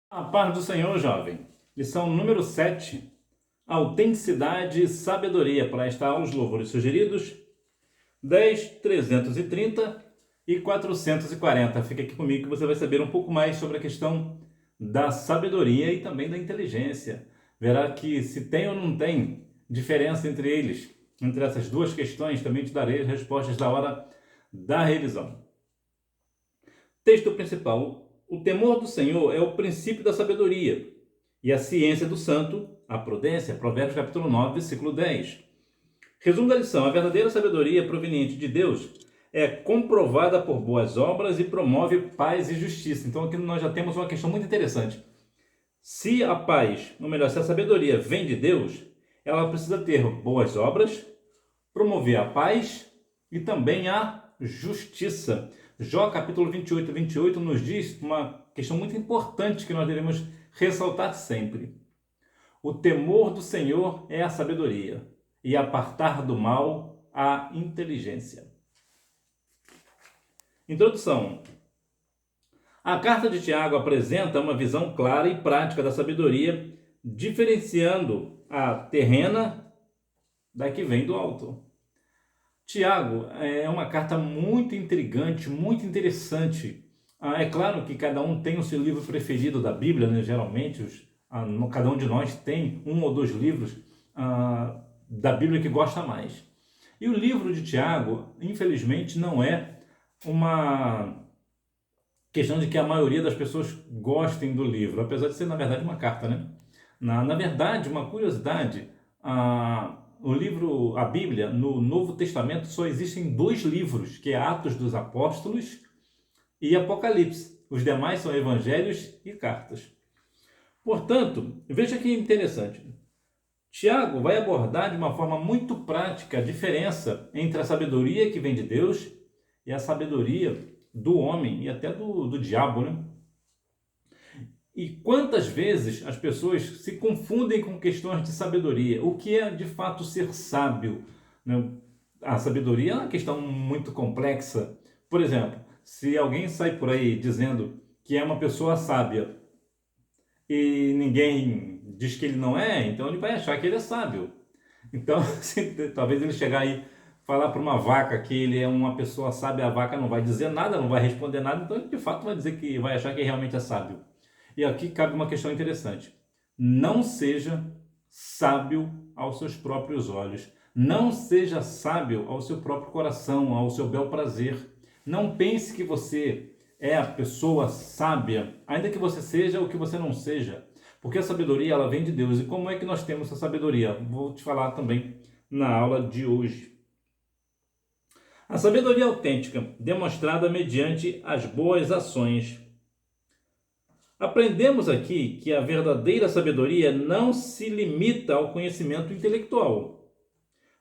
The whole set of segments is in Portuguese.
A paz do Senhor, jovem. Lição número 7. Autenticidade e sabedoria. Para esta aula, os louvores sugeridos: 10, 330 e 440. Fica aqui comigo que você vai saber um pouco mais sobre a questão da sabedoria e também da inteligência. Verá que se tem ou não tem diferença entre eles. Entre essas duas questões, também te darei as respostas da hora da revisão. Texto principal. O temor do Senhor é o princípio da sabedoria, e a ciência do santo, a prudência. Provérbios capítulo 9, versículo 10. Resumo da lição: a verdadeira sabedoria proveniente de Deus é comprovada por boas obras e promove paz e justiça. Então aqui nós já temos uma questão muito interessante. Se a paz, ou melhor, se a sabedoria vem de Deus, ela precisa ter boas obras, promover a paz e também a justiça. Jó capítulo 28 nos diz uma questão muito importante que nós devemos ressaltar sempre. O temor do Senhor é a sabedoria, e apartar do mal a inteligência. Introdução. A carta de Tiago apresenta uma visão clara e prática da sabedoria, diferenciando a terrena da que vem do alto. Tiago é uma carta muito intrigante, muito interessante. É claro que cada um tem o seu livro preferido da Bíblia, né? Geralmente, cada um de nós tem um ou dois livros da Bíblia que gosta mais. E o livro de Tiago, infelizmente, não é uma questão de que a maioria das pessoas gostem do livro, apesar de ser, na verdade, uma carta, né? Na verdade, uma curiosidade, o livro, a Bíblia, no Novo Testamento só existem dois livros, que é Atos dos Apóstolos e Apocalipse. Os demais são evangelhos e cartas. Portanto, veja que interessante. Tiago vai abordar de uma forma muito prática a diferença entre a sabedoria que vem de Deus e a sabedoria do homem e até do diabo, né? E quantas vezes as pessoas se confundem com questões de sabedoria? O que é de fato ser sábio? A sabedoria é uma questão muito complexa. Por exemplo, se alguém sai por aí dizendo que é uma pessoa sábia e ninguém diz que ele não é, então ele vai achar que ele é sábio. Então, talvez ele chegar aí falar para uma vaca que ele é uma pessoa sábia, a vaca não vai dizer nada, não vai responder nada, então ele de fato vai dizer que vai achar que realmente é sábio. E aqui cabe uma questão interessante. Não seja sábio aos seus próprios olhos. Não seja sábio ao seu próprio coração, ao seu bel prazer. Não pense que você é a pessoa sábia, ainda que você seja o que você não seja. Porque a sabedoria, ela vem de Deus. E como é que nós temos essa sabedoria? Vou te falar também na aula de hoje. A sabedoria autêntica, demonstrada mediante as boas ações. Aprendemos aqui que a verdadeira sabedoria não se limita ao conhecimento intelectual,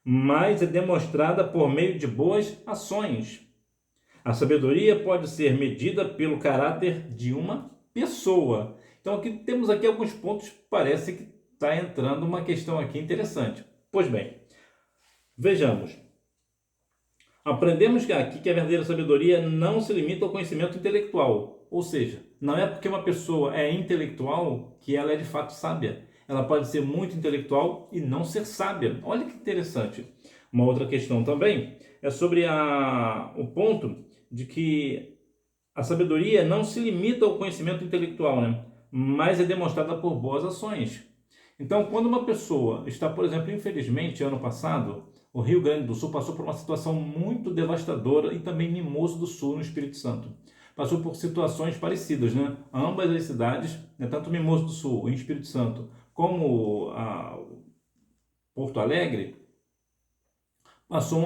mas é demonstrada por meio de boas ações. A sabedoria pode ser medida pelo caráter de uma pessoa. Então aqui temos aqui alguns pontos, parece que está entrando uma questão aqui interessante. Pois bem, vejamos. Aprendemos aqui que a verdadeira sabedoria não se limita ao conhecimento intelectual, ou seja, não é porque uma pessoa é intelectual que ela é de fato sábia. Ela pode ser muito intelectual e não ser sábia. Olha que interessante. Uma outra questão também é sobre o ponto de que a sabedoria não se limita ao conhecimento intelectual, né? Mas é demonstrada por boas ações. Então, quando uma pessoa está, por exemplo, infelizmente, ano passado, o Rio Grande do Sul passou por uma situação muito devastadora e também Mimoso do Sul, no Espírito Santo. Passou por situações parecidas, né? Ambas as cidades, né, tanto Mimoso do Sul, em Espírito Santo, como Porto Alegre, passou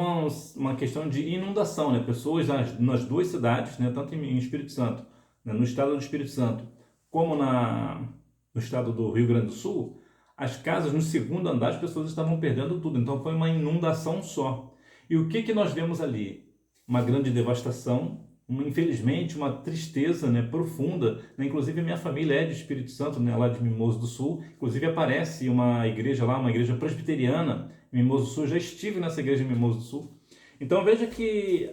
uma questão de inundação, né? Pessoas nas duas cidades, né, tanto em Espírito Santo, né, no estado do Espírito Santo, como no estado do Rio Grande do Sul, as casas no segundo andar, as pessoas estavam perdendo tudo. Então foi uma inundação só. E o que nós vemos ali? Uma grande devastação, infelizmente uma tristeza, né, profunda. Inclusive a minha família é de Espírito Santo, né, lá de Mimoso do Sul. Inclusive aparece uma igreja lá, uma igreja presbiteriana em Mimoso do Sul. Já estive nessa igreja em Mimoso do Sul. Então veja que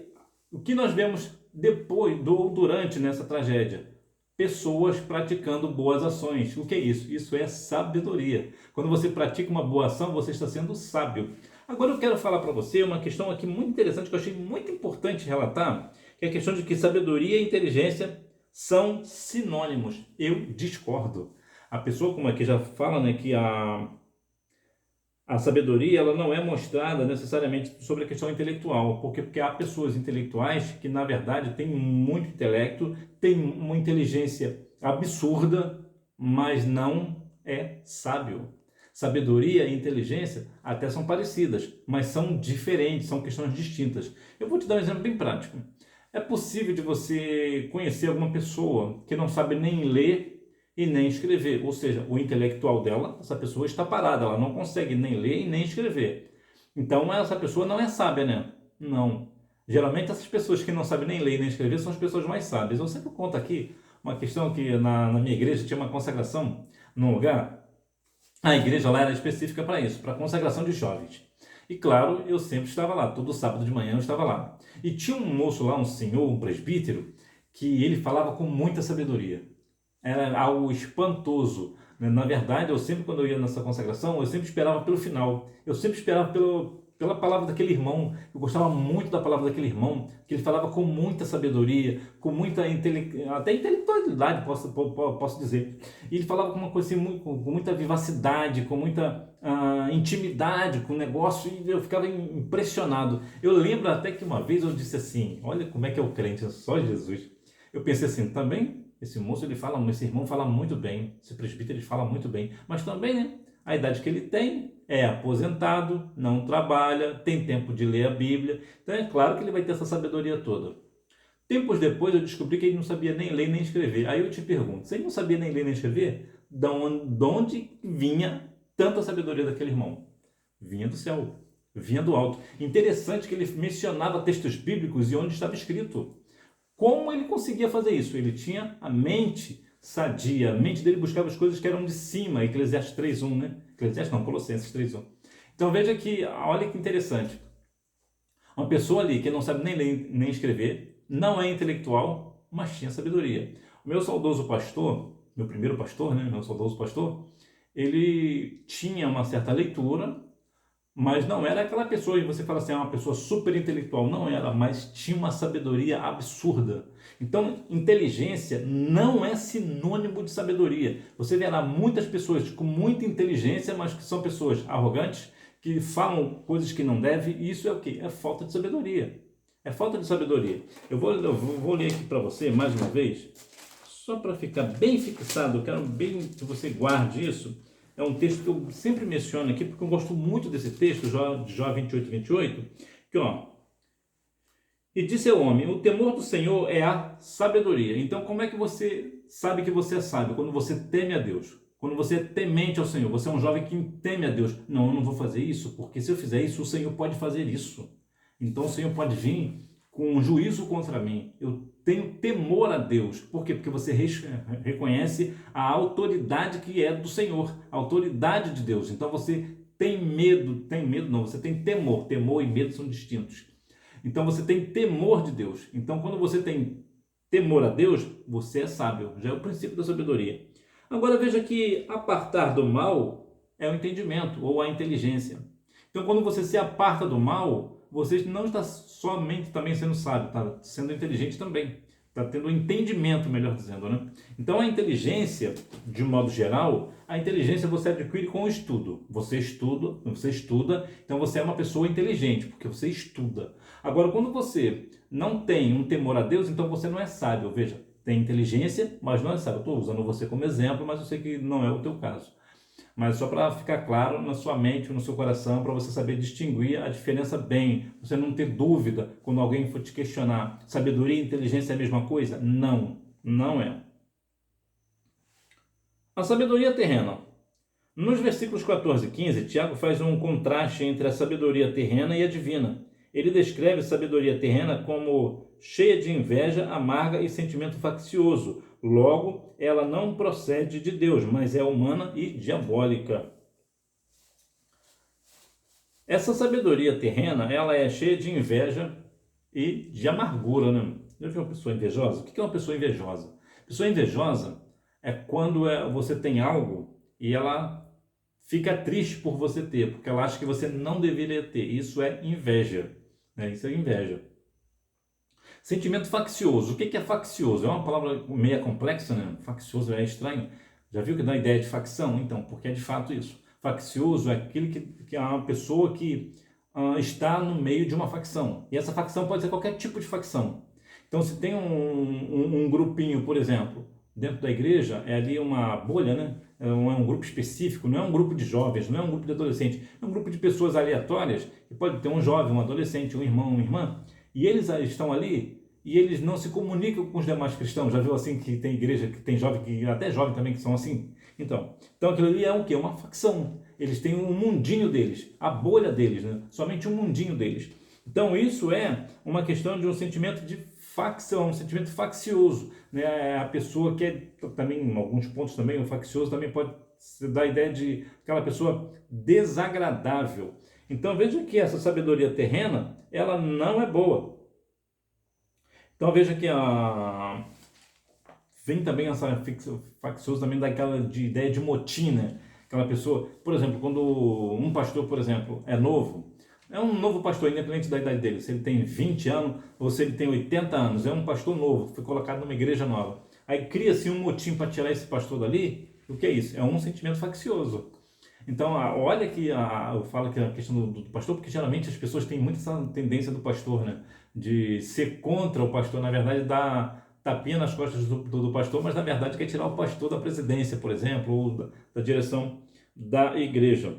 o que nós vemos depois, durante nessa tragédia, pessoas praticando boas ações. O que é isso? Isso é sabedoria. Quando você pratica uma boa ação, você está sendo sábio. Agora eu quero falar para você uma questão aqui muito interessante que eu achei muito importante relatar, que é a questão de que sabedoria e inteligência são sinônimos. Eu discordo. A pessoa, como aqui já fala, né, que a sabedoria ela não é mostrada necessariamente sobre a questão intelectual, porque há pessoas intelectuais que, na verdade, têm muito intelecto, têm uma inteligência absurda, mas não é sábio. Sabedoria e inteligência até são parecidas, mas são diferentes, são questões distintas. Eu vou te dar um exemplo bem prático. É possível de você conhecer alguma pessoa que não sabe nem ler e nem escrever, ou seja, o intelectual dela, essa pessoa está parada, ela não consegue nem ler e nem escrever. Então essa pessoa não é sábia, né? Não. Geralmente essas pessoas que não sabem nem ler e nem escrever são as pessoas mais sábias. Eu sempre conto aqui uma questão que na minha igreja tinha uma consagração num lugar. A igreja lá era específica para isso, para consagração de jovens. E claro, eu sempre estava lá, todo sábado de manhã eu estava lá. E tinha um moço lá, um senhor, um presbítero, que ele falava com muita sabedoria. Era algo espantoso. Na verdade, eu sempre, quando eu ia nessa consagração, eu sempre esperava pelo final. Eu sempre esperava pela palavra daquele irmão. Eu gostava muito da palavra daquele irmão, que ele falava com muita sabedoria, com muita até intelectualidade, posso dizer. E ele falava com uma coisa assim, com muita vivacidade, com muita intimidade com o negócio, e eu ficava impressionado. Eu lembro até que uma vez eu disse assim, olha como é que é o crente, só Jesus. Eu pensei assim, também... Esse moço, esse irmão fala muito bem, esse presbítero ele fala muito bem, mas também, né, a idade que ele tem, é aposentado, não trabalha, tem tempo de ler a Bíblia, então é claro que ele vai ter essa sabedoria toda. Tempos depois eu descobri que ele não sabia nem ler nem escrever. Aí eu te pergunto, se ele não sabia nem ler nem escrever, de onde vinha tanta sabedoria daquele irmão? Vinha do céu, vinha do alto. Interessante que ele mencionava textos bíblicos e onde estava escrito. Como ele conseguia fazer isso? Ele tinha a mente sadia, a mente dele buscava as coisas que eram de cima, Eclesiastes 3.1, né? Eclesiastes não, Colossenses 3.1. Então veja que, olha que interessante, uma pessoa ali que não sabe nem ler nem escrever, não é intelectual, mas tinha sabedoria. O meu saudoso pastor, meu primeiro pastor, né? Meu saudoso pastor, ele tinha uma certa leitura, mas não era aquela pessoa, e você fala assim, uma pessoa super intelectual. Não era, mas tinha uma sabedoria absurda. Então, inteligência não é sinônimo de sabedoria. Você verá muitas pessoas com muita inteligência, mas que são pessoas arrogantes, que falam coisas que não devem, e isso é o quê? É falta de sabedoria. É falta de sabedoria. Eu vou ler aqui para você, mais uma vez, só para ficar bem fixado, eu quero bem que você guarde isso. É um texto que eu sempre menciono aqui, porque eu gosto muito desse texto, de Jó 28, que ó, e disse ao homem, o temor do Senhor é a sabedoria. Então, como é que você sabe que você é sábio? Quando você teme a Deus. Quando você é temente ao Senhor. Você é um jovem que teme a Deus. Não, eu não vou fazer isso, porque se eu fizer isso, o Senhor pode fazer isso. Então, o Senhor pode vir com um juízo contra mim. Eu tenho temor a Deus. Por quê? Porque você reconhece a autoridade que é do Senhor, a autoridade de Deus. Então você tem medo não, você tem temor. Temor e medo são distintos. Então você tem temor de Deus. Então quando você tem temor a Deus, você é sábio. Já é o princípio da sabedoria. Agora veja que apartar do mal é o entendimento ou a inteligência. Então quando você se aparta do mal, você não está somente também sendo sábio, está sendo inteligente também. Está tendo um entendimento, melhor dizendo, né? Então a inteligência, de um modo geral, a inteligência você adquire com o estudo. Você estuda, então você é uma pessoa inteligente, porque você estuda. Agora, quando você não tem um temor a Deus, então você não é sábio. Veja, tem inteligência, mas não é sábio. Eu estou usando você como exemplo, mas eu sei que não é o teu caso. Mas só para ficar claro na sua mente, no seu coração, para você saber distinguir a diferença bem. Você não ter dúvida quando alguém for te questionar. Sabedoria e inteligência é a mesma coisa? Não, não é. A sabedoria terrena. Nos versículos 14 e 15, Tiago faz um contraste entre a sabedoria terrena e a divina. Ele descreve a sabedoria terrena como cheia de inveja, amarga e sentimento faccioso. Logo, ela não procede de Deus, mas é humana e diabólica. Essa sabedoria terrena, ela é cheia de inveja e de amargura, né? Já viu uma pessoa invejosa? O que é uma pessoa invejosa? Pessoa invejosa é quando você tem algo e ela fica triste por você ter, porque ela acha que você não deveria ter. Isso é inveja, né? Isso é inveja. Sentimento faccioso. O que é faccioso? É uma palavra meio complexa, né? Faccioso é estranho. Já viu que dá a ideia de facção? Então, porque é de fato isso. Faccioso é aquele que é uma pessoa que está no meio de uma facção. E essa facção pode ser qualquer tipo de facção. Então, se tem um grupinho, por exemplo, dentro da igreja, é ali uma bolha, né? É um grupo específico, não é um grupo de jovens, não é um grupo de adolescentes, é um grupo de pessoas aleatórias, que pode ter um jovem, um adolescente, um irmão, uma irmã, e eles estão ali e eles não se comunicam com os demais cristãos. Já viu assim que tem igreja que tem jovem, que até jovem também que são assim? Então aquilo ali é o quê? Uma facção. Eles têm um mundinho deles, a bolha deles, né? Somente um mundinho deles. Então isso é uma questão de um sentimento de facção, um sentimento faccioso, né? A pessoa que é também, em alguns pontos também, o faccioso também pode dar a ideia de aquela pessoa desagradável. Então veja que essa sabedoria terrena, ela não é boa. Então veja que vem também essa faccioso também daquela de ideia de motim, né? Aquela pessoa, por exemplo, quando um pastor, por exemplo, é novo, é um novo pastor, independente da idade dele, se ele tem 20 anos ou se ele tem 80 anos, é um pastor novo, foi colocado numa igreja nova. Aí cria-se um motim para tirar esse pastor dali. O que é isso? É um sentimento faccioso. Então, olha que eu falo que a questão do pastor, porque geralmente as pessoas têm muito essa tendência do pastor, né? De ser contra o pastor, na verdade, dar tapinha nas costas do pastor, mas na verdade quer tirar o pastor da presidência, por exemplo, ou da direção da igreja.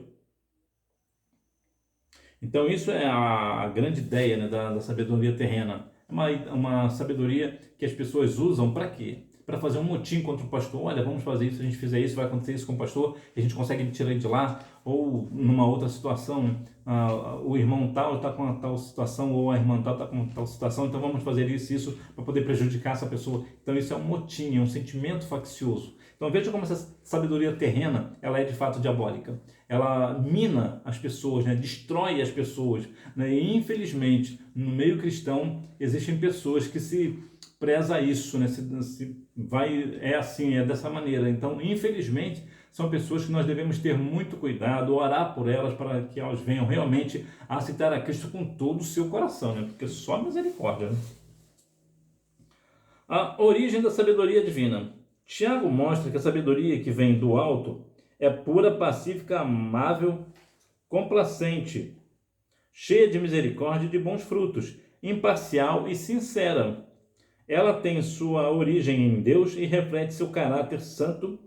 Então, isso é a grande ideia, né, da sabedoria terrena. É uma sabedoria que as pessoas usam para quê? Para fazer um motim contra o pastor. Olha, vamos fazer isso, se a gente fizer isso, vai acontecer isso com o pastor, e a gente consegue tirar ele de lá. Ou numa outra situação, o irmão tal está com tal situação, ou a irmã tal está com tal situação, então vamos fazer isso para poder prejudicar essa pessoa. Então isso é um motim, é um sentimento faccioso. Então veja como essa sabedoria terrena, ela é de fato diabólica. Ela mina as pessoas, né? Destrói as pessoas, né? E infelizmente, no meio cristão, existem pessoas que se preza isso, né? É assim, é dessa maneira. Então, infelizmente, são pessoas que nós devemos ter muito cuidado, orar por elas para que elas venham realmente a aceitar a Cristo com todo o seu coração, né? Porque só misericórdia, né? A origem da sabedoria divina. Tiago mostra que a sabedoria que vem do alto é pura, pacífica, amável, complacente, cheia de misericórdia e de bons frutos, imparcial e sincera. Ela tem sua origem em Deus e reflete seu caráter santo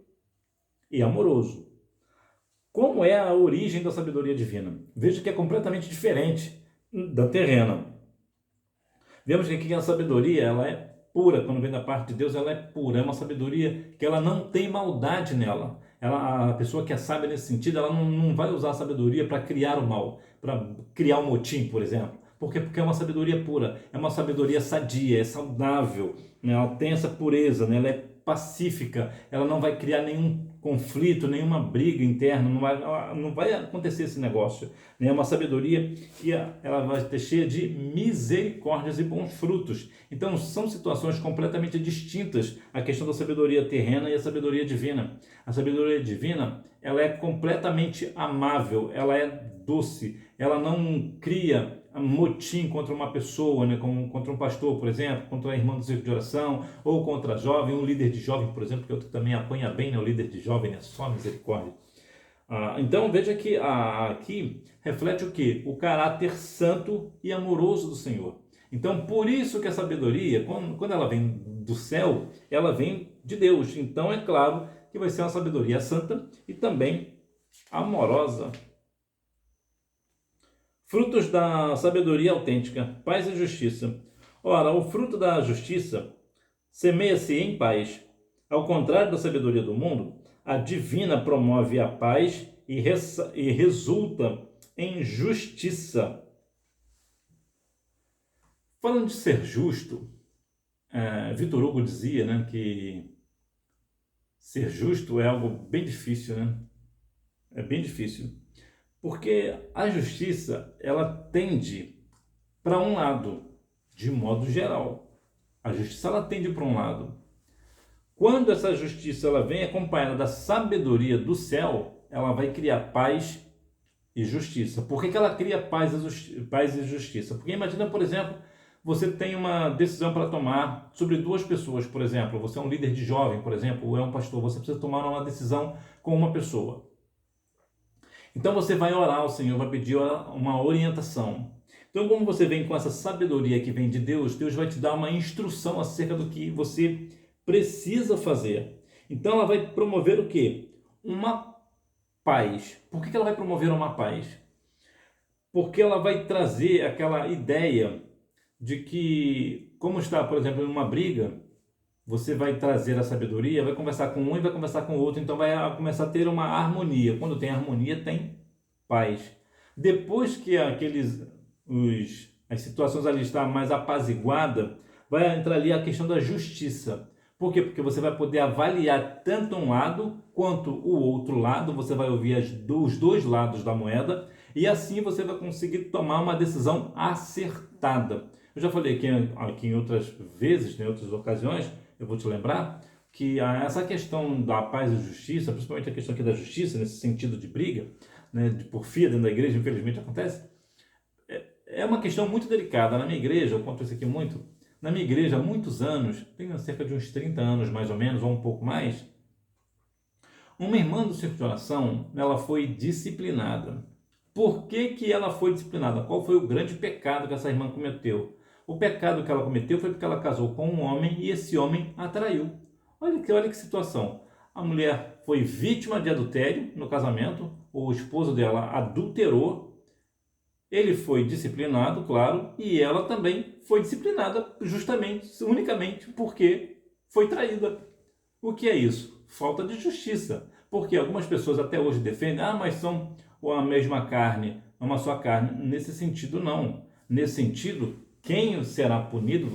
e amoroso. Como é a origem da sabedoria divina? Veja que é completamente diferente da terrena. Vemos que aqui a sabedoria, ela é pura, quando vem da parte de Deus, ela é pura, é uma sabedoria que ela não tem maldade nela. A pessoa que é sábia nesse sentido, ela não vai usar a sabedoria para criar o mal, para criar um motim, por exemplo. Por quê? Porque é uma sabedoria pura, é uma sabedoria sadia, é saudável, né? Ela tem essa pureza, né? Ela é pacífica, ela não vai criar nenhum conflito, nenhuma briga interna, não vai acontecer esse negócio. Né? É uma sabedoria que ela vai ter cheia de misericórdias e bons frutos. Então são situações completamente distintas a questão da sabedoria terrena e a sabedoria divina. A sabedoria divina, ela é completamente amável, ela é doce, ela não cria motim contra uma pessoa, né, como contra um pastor, por exemplo, contra a irmã do círculo de oração, ou contra jovem, um líder de jovem, por exemplo, que outro também apanha bem, né, o líder de jovem, é só misericórdia. Então veja que aqui reflete o que? O caráter santo e amoroso do Senhor. Então por isso que a sabedoria, quando ela vem do céu, ela vem de Deus. Então é claro que vai ser uma sabedoria santa e também amorosa. Frutos da sabedoria autêntica, paz e justiça. Ora, o fruto da justiça semeia-se em paz. Ao contrário da sabedoria do mundo, a divina promove a paz e resulta em justiça. Falando de ser justo, Vitor Hugo dizia, né, que ser justo é algo bem difícil, né? É bem difícil. Porque a justiça, ela tende para um lado, de modo geral. A justiça, ela tende para um lado. Quando essa justiça ela vem acompanhada da sabedoria do céu, ela vai criar paz e justiça. Por que ela cria paz e justiça? Porque imagina, por exemplo, você tem uma decisão para tomar sobre duas pessoas, por exemplo. Você é um líder de jovem, por exemplo, ou é um pastor. Você precisa tomar uma decisão com uma pessoa. Então você vai orar ao Senhor, vai pedir uma orientação. Então, como você vem com essa sabedoria que vem de Deus, Deus vai te dar uma instrução acerca do que você precisa fazer. Então ela vai promover o quê? Uma paz. Por que ela vai promover uma paz? Porque ela vai trazer aquela ideia de que, como está, por exemplo, em uma briga, você vai trazer a sabedoria, vai conversar com um e vai conversar com o outro, então vai começar a ter uma harmonia. Quando tem harmonia, tem paz. Depois que as situações ali estão mais apaziguadas, vai entrar ali a questão da justiça. Por quê? Porque você vai poder avaliar tanto um lado quanto o outro lado, você vai ouvir os dois lados da moeda e assim você vai conseguir tomar uma decisão acertada. Eu já falei aqui em outras vezes, em outras ocasiões, eu vou te lembrar que essa questão da paz e justiça, principalmente a questão aqui da justiça, nesse sentido de briga, né, de porfia dentro da igreja, infelizmente acontece, é uma questão muito delicada. Na minha igreja, eu conto isso aqui muito, na minha igreja há muitos anos, tem cerca de uns 30 anos mais ou menos, ou um pouco mais, uma irmã do círculo de oração, ela foi disciplinada. Por que ela foi disciplinada? Qual foi o grande pecado que essa irmã cometeu? O pecado que ela cometeu foi porque ela casou com um homem e esse homem a traiu. Olha que situação. A mulher foi vítima de adultério no casamento, o esposo dela adulterou, ele foi disciplinado, claro, e ela também foi disciplinada justamente, unicamente porque foi traída. O que é isso? Falta de justiça. Porque algumas pessoas até hoje defendem, mas são a mesma carne, uma só carne. Nesse sentido, não. Nesse sentido, quem será punido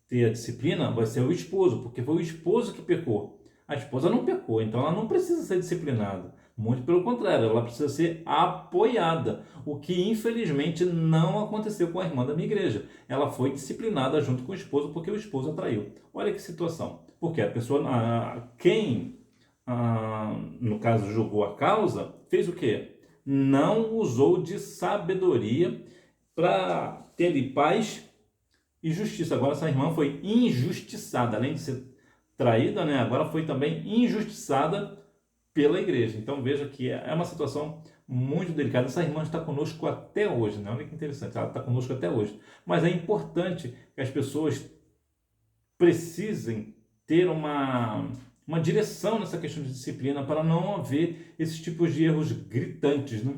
ter a disciplina vai ser o esposo, porque foi o esposo que pecou. A esposa não pecou, então ela não precisa ser disciplinada. Muito pelo contrário, ela precisa ser apoiada, o que infelizmente não aconteceu com a irmã da minha igreja. Ela foi disciplinada junto com o esposo porque o esposo a traiu. Olha que situação. Porque a pessoa, no caso, julgou a causa, fez o quê? Não usou de sabedoria para ter ali paz e justiça. Agora essa irmã foi injustiçada, além de ser traída, né? Agora foi também injustiçada pela igreja. Então veja que é uma situação muito delicada. Essa irmã está conosco até hoje, né? Olha que interessante, ela está conosco até hoje. Mas é importante que as pessoas precisem ter uma direção nessa questão de disciplina para não haver esses tipos de erros gritantes, né?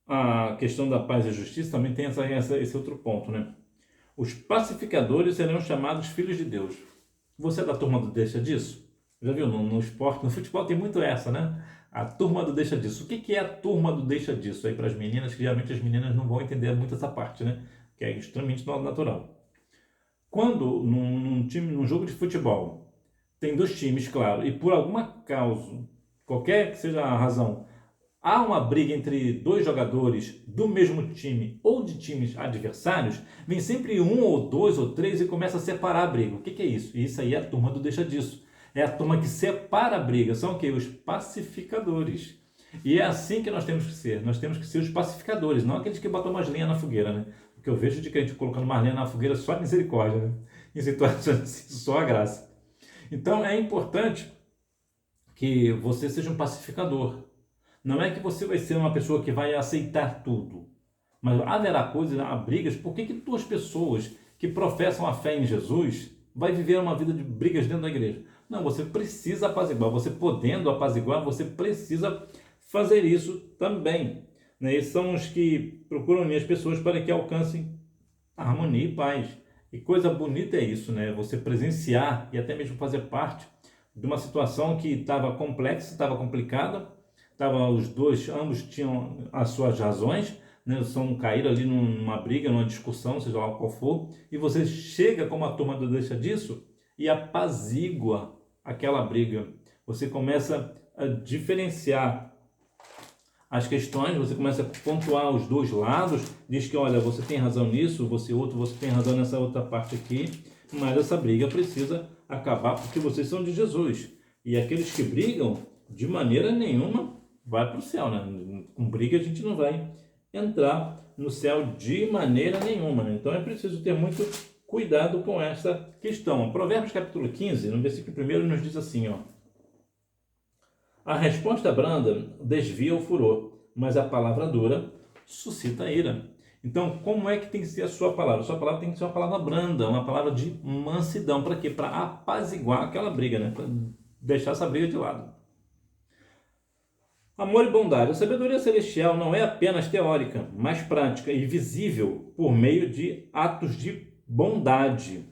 A questão da paz e justiça também tem esse outro ponto, né? Os pacificadores serão chamados filhos de Deus. Você é da turma do deixa disso? Já viu? No esporte, no futebol tem muito essa, né? A turma do deixa disso. O que é a turma do deixa disso aí para as meninas? Que geralmente as meninas não vão entender muito essa parte, né? Que é extremamente natural. Quando num jogo de futebol tem dois times, claro, e por alguma causa, qualquer que seja a razão, há uma briga entre dois jogadores do mesmo time ou de times adversários, vem sempre um ou dois ou três e começa a separar a briga. O que é isso? Isso aí é a turma do deixa disso. É a turma que separa a briga. São o quê? Os pacificadores. E é assim que nós temos que ser. Nós temos que ser os pacificadores, não aqueles que botam umas lenhas na fogueira, né? Porque eu vejo de crente colocando mais lenha na fogueira só a misericórdia, né? Em situações assim, só a graça. Então é importante que você seja um pacificador. Não é que você vai ser uma pessoa que vai aceitar tudo, mas haverá coisas, há brigas. Por que duas pessoas que professam a fé em Jesus vai viver uma vida de brigas dentro da igreja? Não, você precisa apaziguar. Você podendo apaziguar, você precisa fazer isso também. Né? Esses são os que procuram unir as pessoas para que alcancem harmonia e paz. E coisa bonita é isso, né? Você presenciar e até mesmo fazer parte de uma situação que estava complexa, estava complicada, ambos tinham as suas razões, né? Caíram ali numa briga, numa discussão, seja lá qual for, e você chega como a turma do deixa disso e apazigua aquela briga. Você começa a diferenciar as questões, você começa a pontuar os dois lados, diz que, olha, você tem razão nisso, você tem razão nessa outra parte aqui, mas essa briga precisa acabar porque vocês são de Jesus. E aqueles que brigam, de maneira nenhuma, vai para o céu, né? Com briga a gente não vai entrar no céu de maneira nenhuma, né? Então é preciso ter muito cuidado com essa questão. Provérbios capítulo 15, no versículo 1 nos diz assim, ó: a resposta branda desvia o furor, mas a palavra dura suscita a ira. Então, como é que tem que ser a sua palavra? A sua palavra tem que ser uma palavra branda, uma palavra de mansidão. Para quê? Para apaziguar aquela briga, né? Para deixar essa briga de lado. Amor e bondade. A sabedoria celestial não é apenas teórica, mas prática e visível por meio de atos de bondade.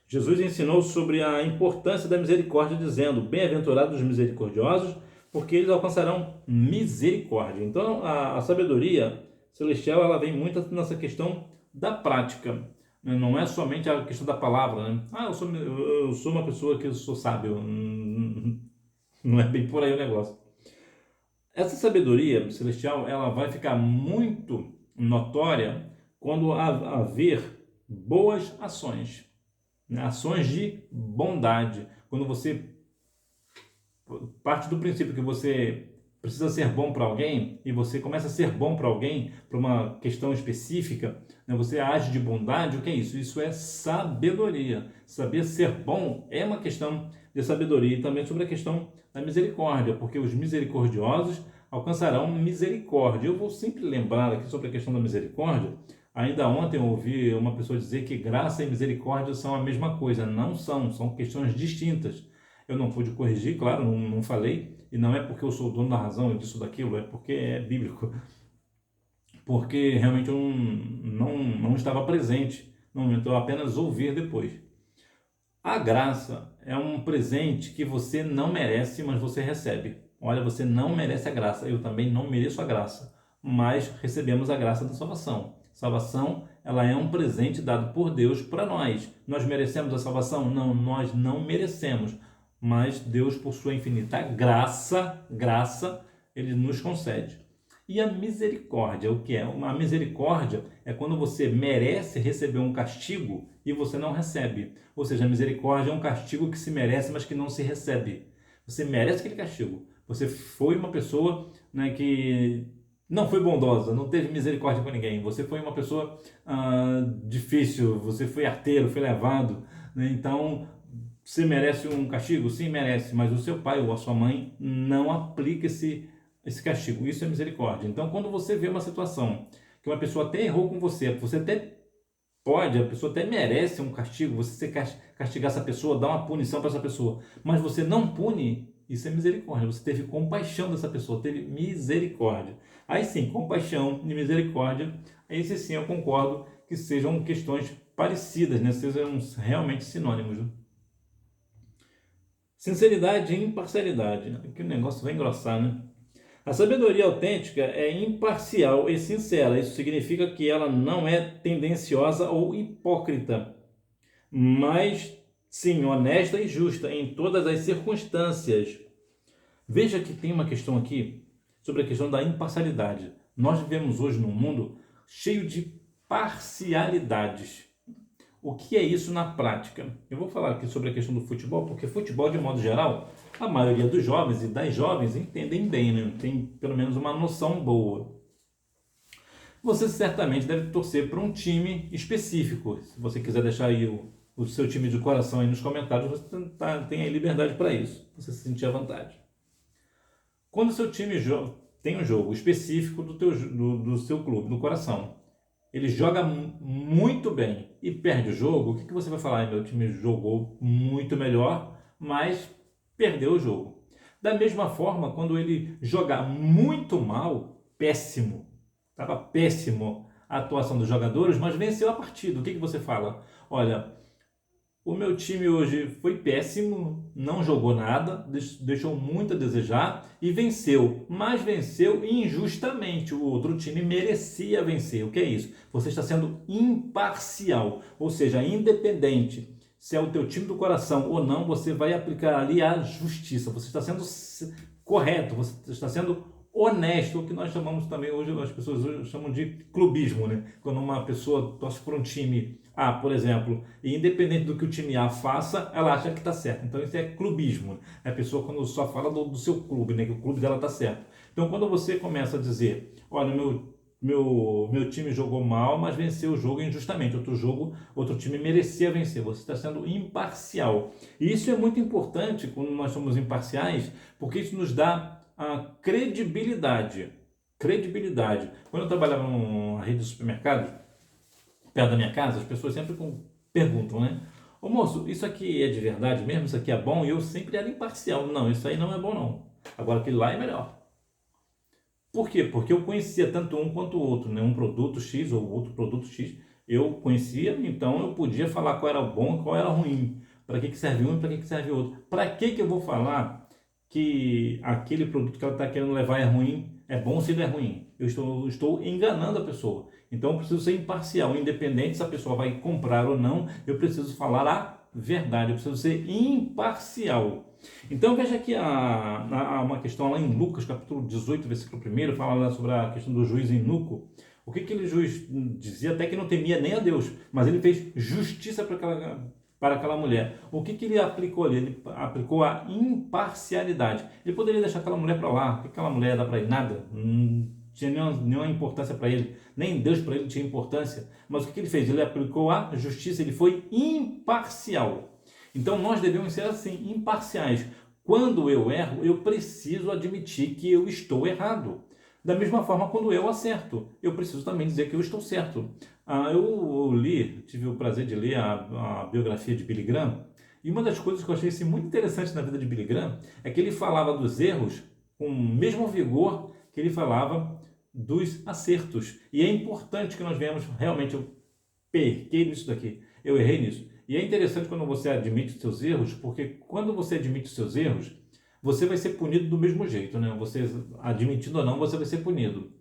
Jesus ensinou sobre a importância da misericórdia, dizendo: bem-aventurados os misericordiosos, porque eles alcançarão misericórdia. Então, a sabedoria celestial, ela vem muito nessa questão da prática, né? Não é somente a questão da palavra, né? Eu sou uma pessoa que sou sábio. Não é bem por aí o negócio. Essa sabedoria celestial, ela vai ficar muito notória quando haver boas ações, né? Ações de bondade. Quando você parte do princípio que você precisa ser bom para alguém e você começa a ser bom para alguém, para uma questão específica, né? Você age de bondade. O que é isso? Isso é sabedoria. Saber ser bom é uma questão de sabedoria. E também sobre a questão da misericórdia, porque os misericordiosos alcançarão misericórdia. Eu vou sempre lembrar aqui sobre a questão da misericórdia. Ainda ontem eu ouvi uma pessoa dizer que graça e misericórdia são a mesma coisa. Não são, são questões distintas. Eu não pude corrigir, claro, não falei, e não é porque eu sou o dono da razão disso daquilo, é porque é bíblico, porque realmente eu não estava presente no momento, eu apenas ouvi depois. A graça é um presente que você não merece, mas você recebe. Olha, você não merece a graça, eu também não mereço a graça, mas recebemos a graça da salvação. Salvação, ela é um presente dado por Deus para nós. Nós merecemos a salvação? Não, nós não merecemos. Mas Deus, por sua infinita graça, Ele nos concede. E a misericórdia, o que é? A misericórdia é quando você merece receber um castigo e você não recebe. Ou seja, a misericórdia é um castigo que se merece, mas que não se recebe. Você merece aquele castigo. Você foi uma pessoa, né, que não foi bondosa, não teve misericórdia com ninguém. Você foi uma pessoa difícil, você foi arteiro, foi levado, né? Então, você merece um castigo? Sim, merece, mas o seu pai ou a sua mãe não aplica esse castigo. Isso é misericórdia. Então, quando você vê uma situação que uma pessoa até errou com você até pode, a pessoa até merece um castigo, você castigar essa pessoa, dar uma punição para essa pessoa, mas você não pune, isso é misericórdia. Você teve compaixão dessa pessoa, teve misericórdia. Aí sim, compaixão e misericórdia, aí sim eu concordo que sejam questões parecidas, né? Sejam realmente sinônimos, né? Sinceridade e imparcialidade, né? Que o negócio vai engrossar, né? A sabedoria autêntica é imparcial e sincera. Isso significa que ela não é tendenciosa ou hipócrita, mas sim honesta e justa em todas as circunstâncias. Veja que tem uma questão aqui sobre a questão da imparcialidade. Nós vivemos hoje num mundo cheio de parcialidades. O que é isso na prática? Eu vou falar aqui sobre a questão do futebol, porque futebol, de modo geral, a maioria dos jovens e das jovens entendem bem, né? Tem pelo menos uma noção boa. Você certamente deve torcer para um time específico. Se você quiser deixar aí o seu time de coração aí nos comentários, você tem aí liberdade para isso, você se sentir à vontade. Quando o seu time tem um jogo específico do seu clube, do coração, ele joga muito bem e perde o jogo, o que você vai falar? Meu time jogou muito melhor, mas perdeu o jogo. Da mesma forma, quando ele jogar muito mal, péssimo, estava péssimo a atuação dos jogadores, mas venceu a partida, o que você fala? Olha, o meu time hoje foi péssimo, não jogou nada, deixou muito a desejar e venceu. Mas venceu injustamente. O outro time merecia vencer. O que é isso? Você está sendo imparcial, ou seja, independente se é o teu time do coração ou não, você vai aplicar ali a justiça. Você está sendo correto, você está sendo honesto, o que nós chamamos também hoje, as pessoas hoje chamam de clubismo, né? Quando uma pessoa torce por um time A, por exemplo, e independente do que o time A faça, ela acha que está certo. Então isso é clubismo. É a pessoa quando só fala do seu clube, né? Que o clube dela está certo. Então quando você começa a dizer, olha, meu time jogou mal, mas venceu o jogo injustamente. Outro time merecia vencer. Você está sendo imparcial. E isso é muito importante quando nós somos imparciais, porque isso nos dá a credibilidade. Credibilidade. Quando eu trabalhava numa rede de supermercados, perto da minha casa, as pessoas sempre perguntam, né? Ô moço, isso aqui é de verdade mesmo? Isso aqui é bom? E eu sempre era imparcial. Não, isso aí não é bom não. Agora aquele lá é melhor. Por quê? Porque eu conhecia tanto um quanto o outro, né? Um produto X ou outro produto X. Eu conhecia, então eu podia falar qual era bom e qual era ruim. Para que serve um e para que serve outro. Para que eu vou falar que aquele produto que ela está querendo levar é ruim, é bom se ele é ruim? Eu estou enganando a pessoa. Então eu preciso ser imparcial, independente se a pessoa vai comprar ou não, eu preciso falar a verdade, eu preciso ser imparcial. Então veja aqui uma questão lá em Lucas, capítulo 18, versículo 1, fala lá sobre a questão do juiz eunuco. O que aquele juiz dizia? Até que não temia nem a Deus, mas ele fez justiça para aquela mulher. O que ele aplicou ali? Ele aplicou a imparcialidade. Ele poderia deixar aquela mulher para lá, porque aquela mulher ia dar para ele nada, não tinha nenhuma importância para ele, nem Deus para ele tinha importância. Mas o que ele fez? Ele aplicou a justiça, ele foi imparcial. Então nós devemos ser assim, imparciais. Quando eu erro, eu preciso admitir que eu estou errado. Da mesma forma, quando eu acerto, eu preciso também dizer que eu estou certo. Eu tive o prazer de ler a biografia de Billy Graham, e uma das coisas que eu achei assim, muito interessante na vida de Billy Graham é que ele falava dos erros com o mesmo vigor que ele falava dos acertos. E é importante que nós venhamos, realmente, eu pequei nisso daqui, eu errei nisso. E é interessante quando você admite os seus erros, porque quando você admite os seus erros, você vai ser punido do mesmo jeito, né? Você, admitindo ou não, você vai ser punido.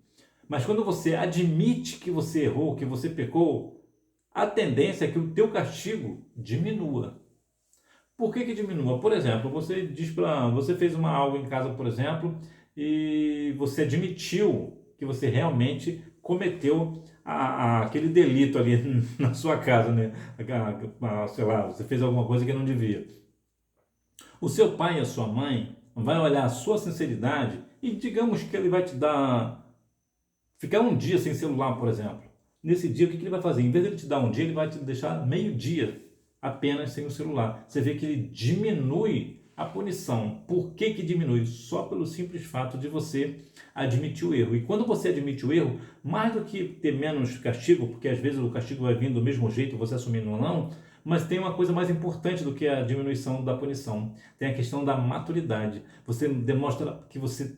Mas quando você admite que você errou, que você pecou, a tendência é que o teu castigo diminua. Por que diminua? Por exemplo, você fez algo em casa, por exemplo, e você admitiu que você realmente cometeu aquele delito ali na sua casa, né? Sei lá, você fez alguma coisa que não devia. O seu pai e a sua mãe vai olhar a sua sinceridade e digamos que ele vai te ficar um dia sem celular, por exemplo. Nesse dia, o que ele vai fazer? Em vez de ele te dar um dia, ele vai te deixar meio dia apenas sem o celular. Você vê que ele diminui a punição. Por que diminui? Só pelo simples fato de você admitir o erro. E quando você admite o erro, mais do que ter menos castigo, porque às vezes o castigo vai vir do mesmo jeito, você assumindo ou não, mas tem uma coisa mais importante do que a diminuição da punição. Tem a questão da maturidade. Você demonstra que você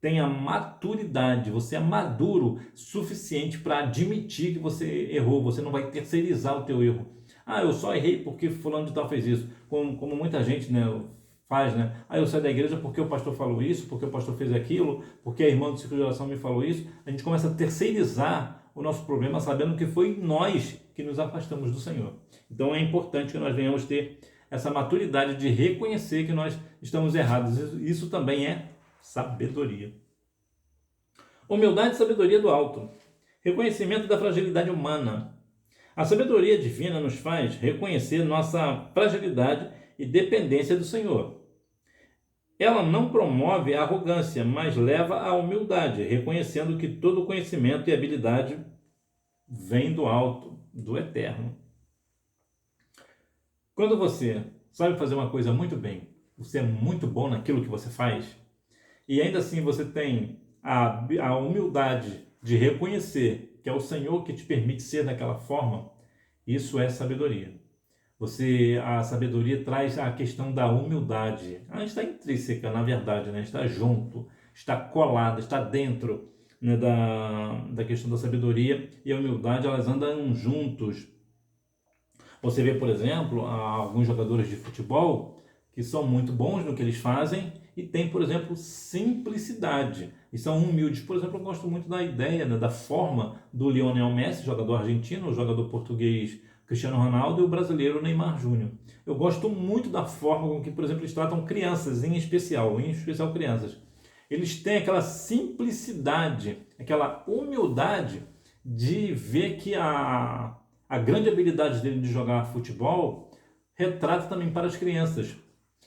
tem a maturidade, você é maduro suficiente para admitir que você errou. Você não vai terceirizar o teu erro. Eu só errei porque fulano de tal fez isso. Como muita gente, né, faz, né? Eu saí da igreja porque o pastor falou isso, porque o pastor fez aquilo, porque a irmã do ciclo de oração me falou isso. A gente começa a terceirizar o nosso problema sabendo que foi nós que nos afastamos do Senhor. Então é importante que nós venhamos ter essa maturidade de reconhecer que nós estamos errados. Isso também é sabedoria. Humildade e sabedoria do alto. Reconhecimento da fragilidade humana. A sabedoria divina nos faz reconhecer nossa fragilidade e dependência do Senhor. Ela não promove a arrogância, mas leva à humildade, reconhecendo que todo conhecimento e habilidade vem do alto, do eterno. Quando você sabe fazer uma coisa muito bem, você é muito bom naquilo que você faz, e ainda assim você tem a humildade de reconhecer que é o Senhor que te permite ser daquela forma, isso é sabedoria. A sabedoria traz a questão da humildade. Ela está intrínseca, na verdade, né? Está junto, está colada, está dentro, né, da questão da sabedoria e a humildade, elas andam juntos. Você vê, por exemplo, alguns jogadores de futebol que são muito bons no que eles fazem e têm, por exemplo, simplicidade e são humildes. Por exemplo, eu gosto muito da ideia, né, da forma do Lionel Messi, jogador argentino, o jogador português Cristiano Ronaldo e o brasileiro Neymar Júnior. Eu gosto muito da forma com que, por exemplo, eles tratam crianças em especial crianças. Eles têm aquela simplicidade, aquela humildade de ver que a grande habilidade dele de jogar futebol retrata também para as crianças.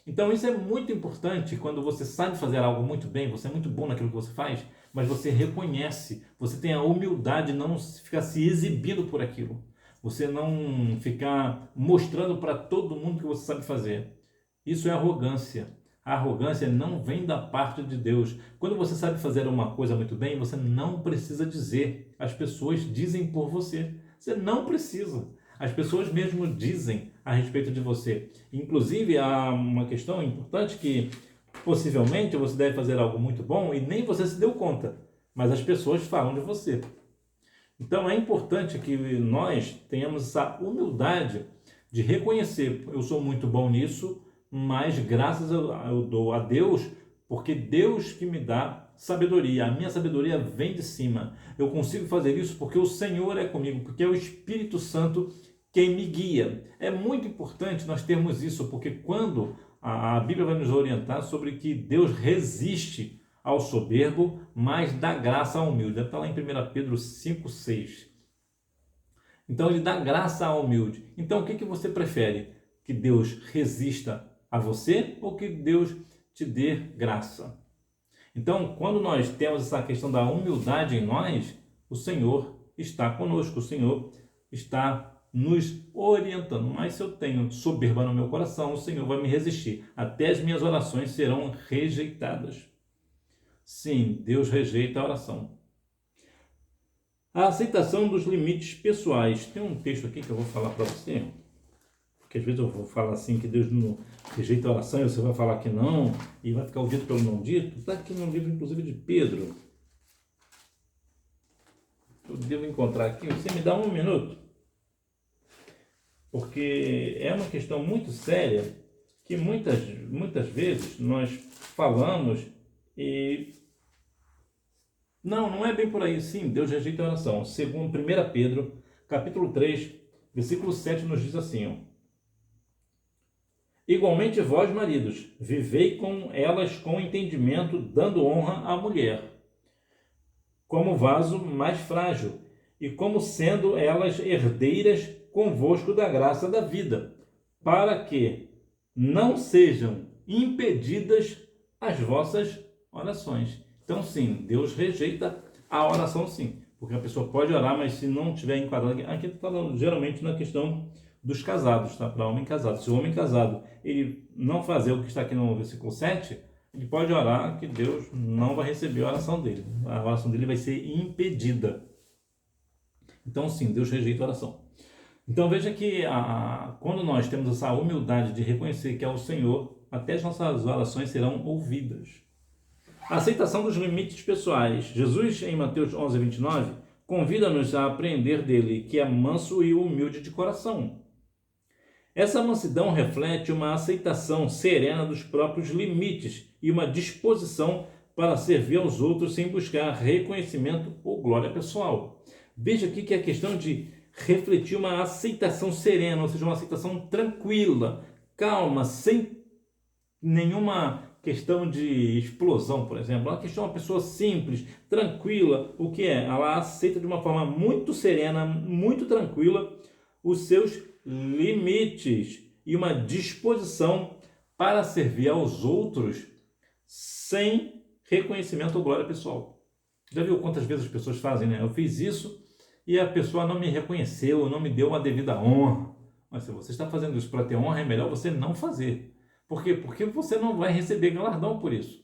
Então isso é muito importante quando você sabe fazer algo muito bem, você é muito bom naquilo que você faz, mas você reconhece, você tem a humildade de não ficar se exibindo por aquilo. Você não ficar mostrando para todo mundo que você sabe fazer. Isso é arrogância. A arrogância não vem da parte de Deus. Quando você sabe fazer uma coisa muito bem, você não precisa dizer. As pessoas dizem por você. Você não precisa. As pessoas mesmo dizem a respeito de você. Inclusive, há uma questão importante que possivelmente você deve fazer algo muito bom e nem você se deu conta, mas as pessoas falam de você. Então é importante que nós tenhamos essa humildade de reconhecer, eu sou muito bom nisso, mas graças eu dou a Deus, porque Deus que me dá sabedoria. A minha sabedoria vem de cima. Eu consigo fazer isso porque o Senhor é comigo, porque é o Espírito Santo quem me guia. É muito importante nós termos isso, porque quando a Bíblia vai nos orientar sobre que Deus resiste ao soberbo, mas dá graça ao humilde. Está lá em 1 Pedro 5,6. Então ele dá graça ao humilde. Então o que você prefere? Que Deus resista a você ou que Deus te dê graça? Então, quando nós temos essa questão da humildade em nós, o Senhor está conosco, o Senhor está nos orientando. Mas se eu tenho soberba no meu coração, o Senhor vai me resistir. Até as minhas orações serão rejeitadas. Sim, Deus rejeita a oração. A aceitação dos limites pessoais. Tem um texto aqui que eu vou falar para você, porque às vezes eu vou falar assim que Deus não rejeita a oração e você vai falar que não, e vai ficar o dito pelo não dito. Está aqui no livro, inclusive, de Pedro. Eu devo encontrar aqui. Você me dá um minuto? Porque é uma questão muito séria que muitas vezes nós falamos e... Não é bem por aí. Sim, Deus rejeita a oração. Segundo 1 Pedro, capítulo 3, versículo 7, nos diz assim, ó: Igualmente vós, maridos, vivei com elas com entendimento, dando honra à mulher, como vaso mais frágil, e como sendo elas herdeiras convosco da graça da vida, para que não sejam impedidas as vossas orações. Então, sim, Deus rejeita a oração, sim, porque a pessoa pode orar, mas se não tiver enquadrado, aqui está falando geralmente na questão dos casados, tá? Para homem casado. Se o homem casado ele não fazer o que está aqui no versículo 7, ele pode orar que Deus não vai receber a oração dele. A oração dele vai ser impedida. Então, sim, Deus rejeita a oração. Então, veja que quando nós temos essa humildade de reconhecer que é o Senhor, até as nossas orações serão ouvidas. A aceitação dos limites pessoais. Jesus, em Mateus 11:29, convida-nos a aprender dele, que é manso e humilde de coração. Essa mansidão reflete uma aceitação serena dos próprios limites e uma disposição para servir aos outros sem buscar reconhecimento ou glória pessoal. Veja aqui que é a questão de refletir uma aceitação serena, ou seja, uma aceitação tranquila, calma, sem nenhuma questão de explosão, por exemplo. Uma questão de uma pessoa simples, tranquila, o que é? Ela aceita de uma forma muito serena, muito tranquila os seus limites e uma disposição para servir aos outros sem reconhecimento ou glória pessoal. Já viu quantas vezes as pessoas fazem, né? Eu fiz isso e a pessoa não me reconheceu, não me deu uma devida honra. Mas se você está fazendo isso para ter honra, é melhor você não fazer. Por quê? Porque você não vai receber galardão por isso.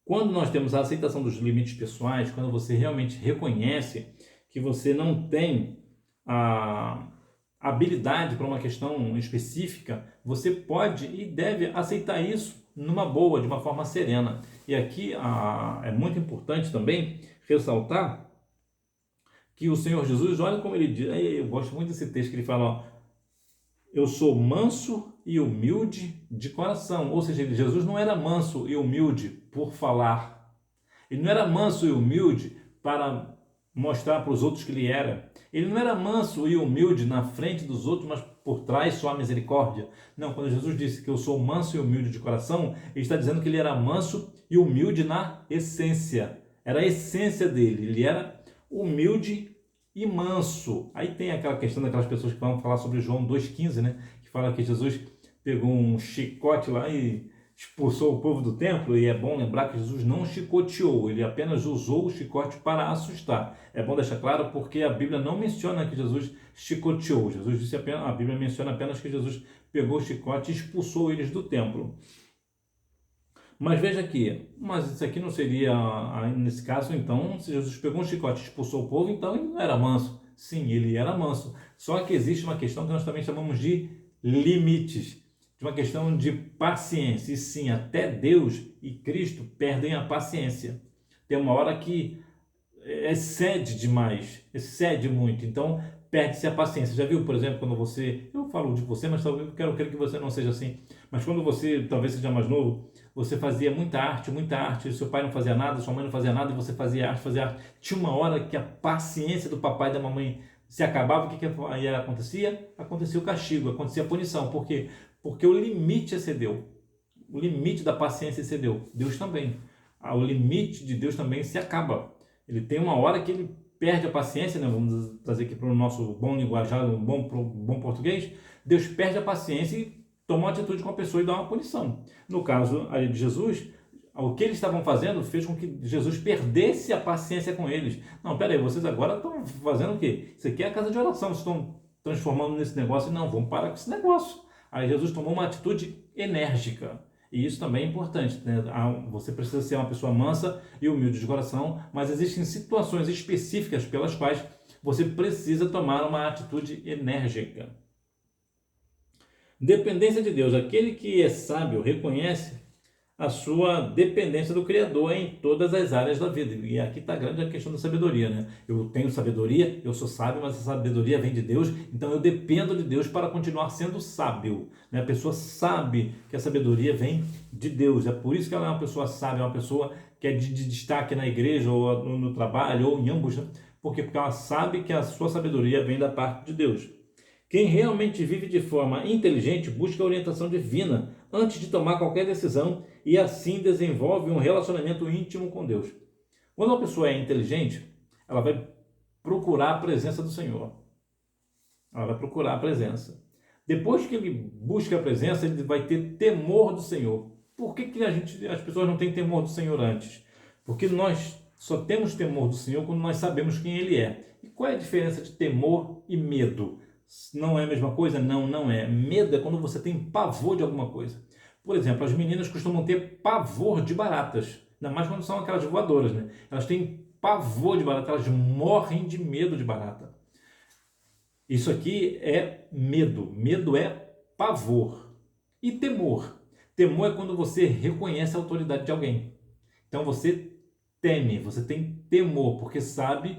Quando nós temos a aceitação dos limites pessoais, quando você realmente reconhece que você não tem a habilidade para uma questão específica, você pode e deve aceitar isso numa boa, de uma forma serena. E aqui é muito importante também ressaltar que o Senhor Jesus, olha como ele diz, eu gosto muito desse texto que ele fala, ó, eu sou manso e humilde de coração. Ou seja, Jesus não era manso e humilde por falar. Ele não era manso e humilde para mostrar para os outros que ele era. Ele não era manso e humilde na frente dos outros, mas por trás só a misericórdia. Não, quando Jesus disse que eu sou manso e humilde de coração, ele está dizendo que ele era manso e humilde na essência. Era a essência dele, ele era humilde e manso. Aí tem aquela questão daquelas pessoas que vão falar sobre João 2,15, né? Que fala que Jesus pegou um chicote lá e expulsou o povo do templo, e é bom lembrar que Jesus não chicoteou, ele apenas usou o chicote para assustar. É bom deixar claro porque a Bíblia não menciona que Jesus chicoteou. Jesus disse apenas, a Bíblia menciona apenas que Jesus pegou o chicote e expulsou eles do templo. Mas veja aqui, mas isso aqui não seria, nesse caso, então, se Jesus pegou um chicote e expulsou o povo, então ele não era manso. Sim, ele era manso. Só que existe uma questão que nós também chamamos de limites, de uma questão de paciência. E sim, até Deus e Cristo perdem a paciência. Tem uma hora que excede demais, excede muito. Então, perde-se a paciência. Já viu, por exemplo, quando você... Eu falo de você, mas talvez eu quero crer que você não seja assim. Mas quando você, talvez seja mais novo, você fazia muita arte, seu pai não fazia nada, sua mãe não fazia nada, e você fazia arte. Tinha uma hora que a paciência do papai e da mamãe se acabava, o que aí acontecia? Acontecia o castigo, acontecia a punição. Por quê? Porque o limite excedeu. O limite da paciência excedeu. Deus também. O limite de Deus também se acaba. Ele tem uma hora que ele perde a paciência, né? Vamos trazer aqui para o nosso bom linguajar, um bom português. Deus perde a paciência e toma uma atitude com a pessoa e dá uma punição. No caso aí de Jesus, o que eles estavam fazendo fez com que Jesus perdesse a paciência com eles. Não, peraí, vocês agora estão fazendo o quê? Isso aqui é a casa de oração, vocês estão transformando nesse negócio. Não, vamos parar com esse negócio. Aí Jesus tomou uma atitude enérgica. E isso também é importante, né? Você precisa ser uma pessoa mansa e humilde de coração, mas existem situações específicas pelas quais você precisa tomar uma atitude enérgica. Dependência de Deus. Aquele que é sábio reconhece a sua dependência do Criador em todas as áreas da vida. E aqui está grande a questão da sabedoria, né? Eu tenho sabedoria, eu sou sábio, mas a sabedoria vem de Deus, então eu dependo de Deus para continuar sendo sábio, né? A pessoa sabe que a sabedoria vem de Deus, é por isso que ela é uma pessoa sábia, é uma pessoa que é de destaque na igreja, ou no trabalho, ou em ambos, né? Por quê? Porque ela sabe que a sua sabedoria vem da parte de Deus. Quem realmente vive de forma inteligente busca a orientação divina antes de tomar qualquer decisão e assim desenvolve um relacionamento íntimo com Deus. Quando uma pessoa é inteligente, ela vai procurar a presença do Senhor. Ela vai procurar a presença. Depois que ele busca a presença, ele vai ter temor do Senhor. Por que as pessoas não têm temor do Senhor antes? Porque nós só temos temor do Senhor quando nós sabemos quem Ele é. E qual é a diferença de temor e medo? Não é a mesma coisa? Não, não é. Medo é quando você tem pavor de alguma coisa. Por exemplo, as meninas costumam ter pavor de baratas. Ainda mais quando são aquelas voadoras, né? Elas têm pavor de barata, elas morrem de medo de barata. Isso aqui é medo. Medo é pavor. E temor? Temor é quando você reconhece a autoridade de alguém. Então você teme, você tem temor, porque sabe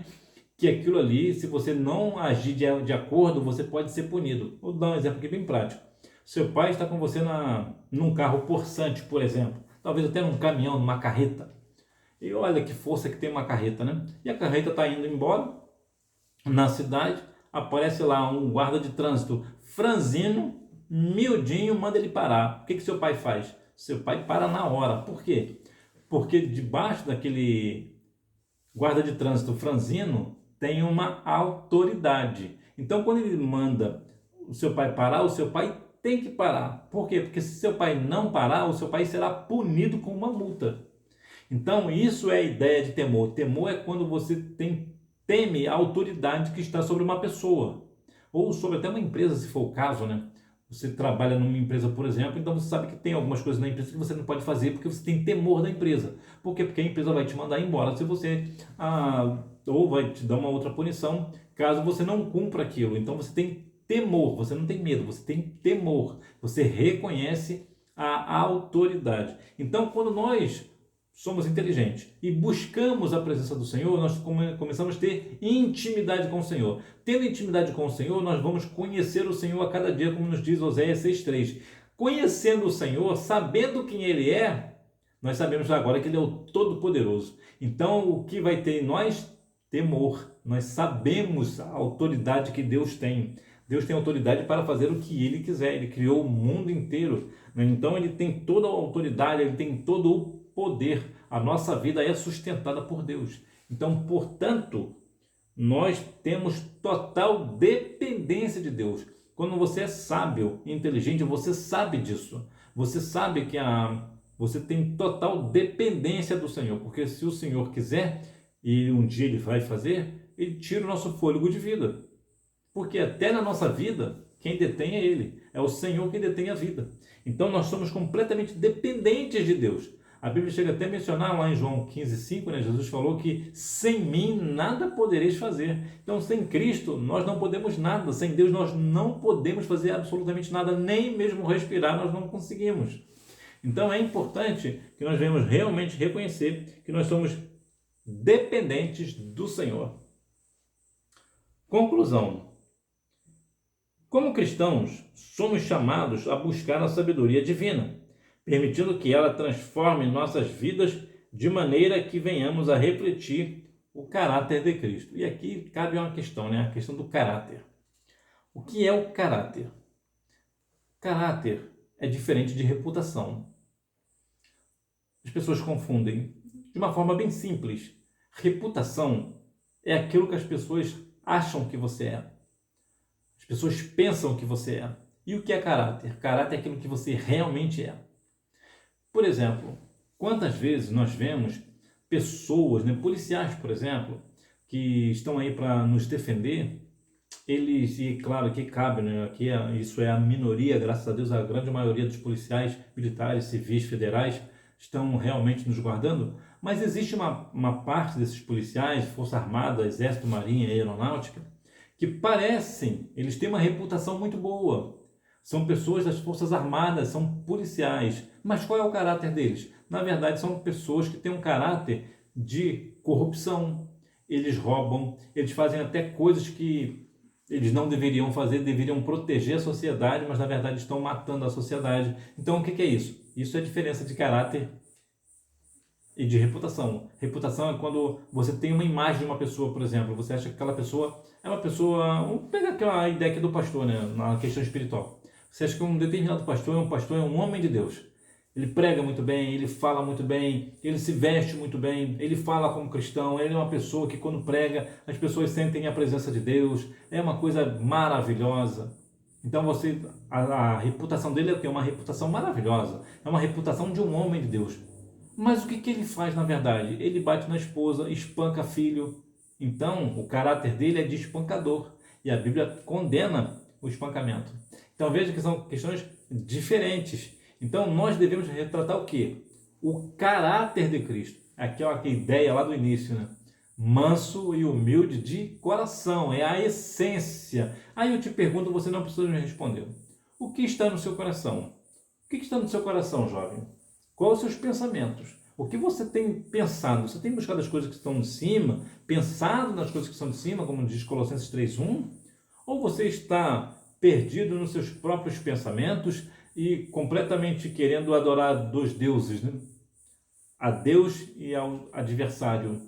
que aquilo ali, se você não agir de acordo, você pode ser punido. Vou dar um exemplo aqui bem prático. Seu pai está com você num carro possante, por exemplo, talvez até num caminhão, numa carreta. E olha que força que tem uma carreta, né? E a carreta está indo embora na cidade, aparece lá um guarda de trânsito franzino, miudinho, manda ele parar. O que seu pai faz? Seu pai para na hora. Por quê? Porque debaixo daquele guarda de trânsito franzino tem uma autoridade. Então, quando ele manda o seu pai parar, o seu pai tem que parar. Por quê? Porque se seu pai não parar, o seu pai será punido com uma multa. Então, isso é a ideia de temor. Temor é quando você teme a autoridade que está sobre uma pessoa. Ou sobre até uma empresa, se for o caso, né? Você trabalha numa empresa, por exemplo, então você sabe que tem algumas coisas na empresa que você não pode fazer porque você tem temor da empresa. Por quê? Porque a empresa vai te mandar embora se você... ou vai te dar uma outra punição caso você não cumpra aquilo. Então você tem temor, você não tem medo, você tem temor. Você reconhece a autoridade. Então, quando nós somos inteligentes e buscamos a presença do Senhor, nós começamos a ter intimidade com o Senhor. Tendo intimidade com o Senhor, nós vamos conhecer o Senhor a cada dia, como nos diz Oséias 6,3. Conhecendo o Senhor, sabendo quem Ele é, nós sabemos agora que Ele é o Todo-Poderoso. Então, o que vai ter em nós? Temor. Nós sabemos a autoridade que Deus tem. Deus tem autoridade para fazer o que Ele quiser. Ele criou o mundo inteiro, né? Então Ele tem toda a autoridade, Ele tem todo o poder. A nossa vida é sustentada por Deus. Então, portanto, nós temos total dependência de Deus. Quando você é sábio e inteligente, você sabe disso. Você sabe que você tem total dependência do Senhor, porque se o Senhor quiser, e um dia Ele vai fazer, Ele tira o nosso fôlego de vida. Porque até na nossa vida, quem detém é Ele. É o Senhor quem detém a vida. Então nós somos completamente dependentes de Deus. A Bíblia chega até a mencionar lá em João 15,5, né? Jesus falou que sem mim nada podereis fazer. Então, sem Cristo, nós não podemos nada. Sem Deus, nós não podemos fazer absolutamente nada. Nem mesmo respirar, nós não conseguimos. Então, é importante que nós venhamos realmente reconhecer que nós somos dependentes do Senhor. Conclusão. Como cristãos, somos chamados a buscar a sabedoria divina, permitindo que ela transforme nossas vidas de maneira que venhamos a refletir o caráter de Cristo. E aqui cabe uma questão, né? A questão do caráter. O que é o caráter? Caráter é diferente de reputação. As pessoas confundem de uma forma bem simples. Reputação é aquilo que as pessoas acham que você é. As pessoas pensam que você é. E o que é caráter? Caráter é aquilo que você realmente é. Por exemplo, quantas vezes nós vemos pessoas, né, policiais, por exemplo, que estão aí para nos defender, eles, e claro que cabe, né, aqui isso é a minoria, graças a Deus, a grande maioria dos policiais militares, civis, federais, estão realmente nos guardando, mas existe uma parte desses policiais, Força Armada, Exército, Marinha e Aeronáutica, que parecem, eles têm uma reputação muito boa. São pessoas das Forças Armadas, são policiais. Mas qual é o caráter deles? Na verdade, são pessoas que têm um caráter de corrupção. Eles roubam, eles fazem até coisas que eles não deveriam fazer, deveriam proteger a sociedade, mas na verdade estão matando a sociedade. Então, o que é isso? Isso é a diferença de caráter e de reputação. Reputação é quando você tem uma imagem de uma pessoa, por exemplo, você acha que aquela pessoa é uma pessoa... Vamos pegar aquela ideia aqui do pastor, né, na questão espiritual. Você acha que um determinado pastor é um homem de Deus. Ele prega muito bem, ele fala muito bem, ele se veste muito bem, ele fala como cristão, ele é uma pessoa que quando prega as pessoas sentem a presença de Deus, é uma coisa maravilhosa. Então a reputação dele é uma reputação maravilhosa, é uma reputação de um homem de Deus. Mas o que ele faz na verdade? Ele bate na esposa, espanca filho. Então o caráter dele é de espancador e a Bíblia condena o espancamento. Então veja que são questões diferentes. Então nós devemos retratar o quê? O caráter de Cristo. Aquela ideia lá do início, né? Manso e humilde de coração, é a essência. Aí eu te pergunto, você não precisa me responder. O que está no seu coração? O que está no seu coração, jovem? Quais os seus pensamentos? O que você tem pensado? Você tem buscado as coisas que estão de cima? Pensado nas coisas que estão de cima, como diz Colossenses 3:1? Ou você está perdido nos seus próprios pensamentos e completamente querendo adorar dois deuses, né? A Deus e ao adversário?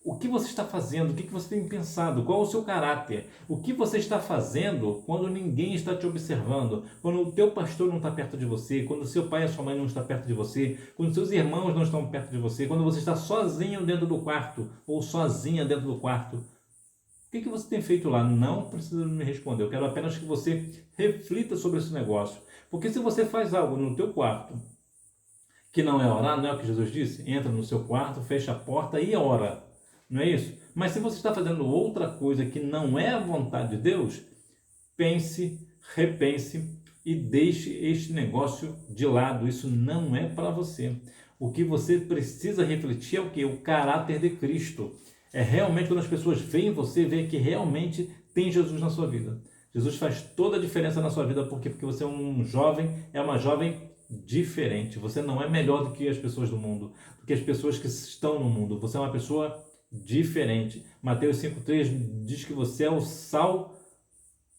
O que você está fazendo? O que você tem pensado? Qual é o seu caráter? O que você está fazendo quando ninguém está te observando? Quando o teu pastor não está perto de você? Quando o seu pai e a sua mãe não estão perto de você? Quando seus irmãos não estão perto de você? Quando você está sozinho dentro do quarto ou sozinha dentro do quarto? O que você tem feito lá? Não precisa me responder. Eu quero apenas que você reflita sobre esse negócio. Porque se você faz algo no teu quarto que não é orar, não é o que Jesus disse? Entra no seu quarto, fecha a porta e ora. Não é isso? Mas se você está fazendo outra coisa que não é a vontade de Deus, pense, repense e deixe este negócio de lado. Isso não é para você. O que você precisa refletir é o quê? O caráter de Cristo. É realmente quando as pessoas veem você, veem que realmente tem Jesus na sua vida. Jesus faz toda a diferença na sua vida. Por quê? Porque você é um jovem, é uma jovem diferente. Você não é melhor do que as pessoas do mundo, do que as pessoas que estão no mundo. Você é uma pessoa diferente. Mateus 5,3 diz que você é o sal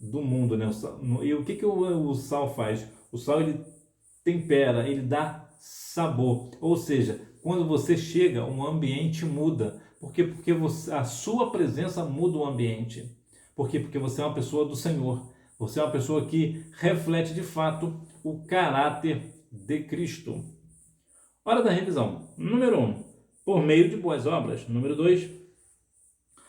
do mundo, né? E o que o sal faz? O sal, ele tempera, ele dá sabor. Ou seja, quando você chega, o ambiente muda. Por quê? Porque a sua presença muda o ambiente. Por quê? Porque você é uma pessoa do Senhor. Você é uma pessoa que reflete de fato o caráter de Cristo. Hora da revisão. Número 1, por meio de boas obras. Número 2,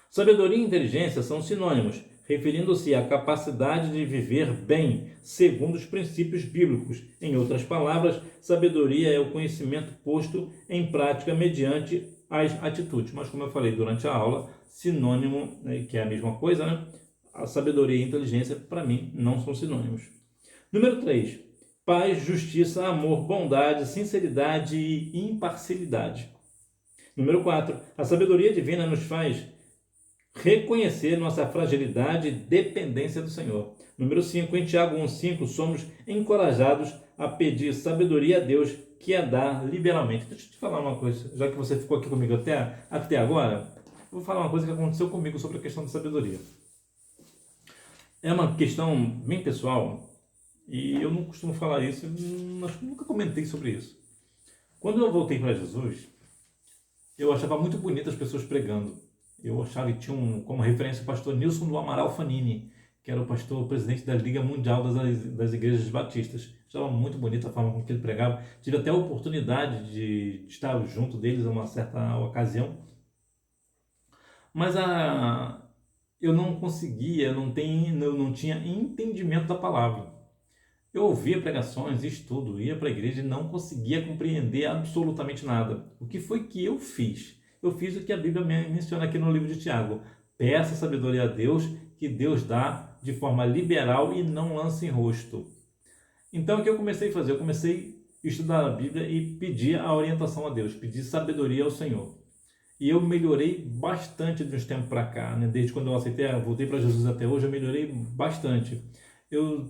sabedoria e inteligência são sinônimos, referindo-se à capacidade de viver bem, segundo os princípios bíblicos. Em outras palavras, sabedoria é o conhecimento posto em prática mediante as atitudes. Mas, como eu falei durante a aula, sinônimo, né, que é a mesma coisa, né? A sabedoria e a inteligência, para mim, não são sinônimos. Número 3, paz, justiça, amor, bondade, sinceridade e imparcialidade. Número 4, a sabedoria divina nos faz reconhecer nossa fragilidade e dependência do Senhor. Número 5, em Tiago 1,5, somos encorajados a pedir sabedoria a Deus, que a dá liberalmente. Deixa eu te falar uma coisa, já que você ficou aqui comigo até agora, vou falar uma coisa que aconteceu comigo sobre a questão de sabedoria. É uma questão bem pessoal e eu não costumo falar isso, acho que nunca comentei sobre isso. Quando eu voltei para Jesus, eu achava muito bonito as pessoas pregando. Eu achava que tinha como referência o pastor Nilson do Amaral Fanini, que era o pastor presidente da Liga Mundial das Igrejas Batistas. Achava muito bonita a forma como ele pregava. Tive até a oportunidade de estar junto deles em uma certa ocasião. Mas eu não conseguia, eu não tinha entendimento da palavra. Eu ouvia pregações, estudo, ia para a igreja e não conseguia compreender absolutamente nada. O que foi que eu fiz? Eu fiz o que a Bíblia menciona aqui no livro de Tiago. Peça sabedoria a Deus, que Deus dá de forma liberal e não lança em rosto. Então, o que eu comecei a fazer? Eu comecei a estudar a Bíblia e pedir a orientação a Deus, pedir sabedoria ao Senhor. E eu melhorei bastante de uns tempos para cá, né? Desde quando eu voltei para Jesus até hoje, eu melhorei bastante. Eu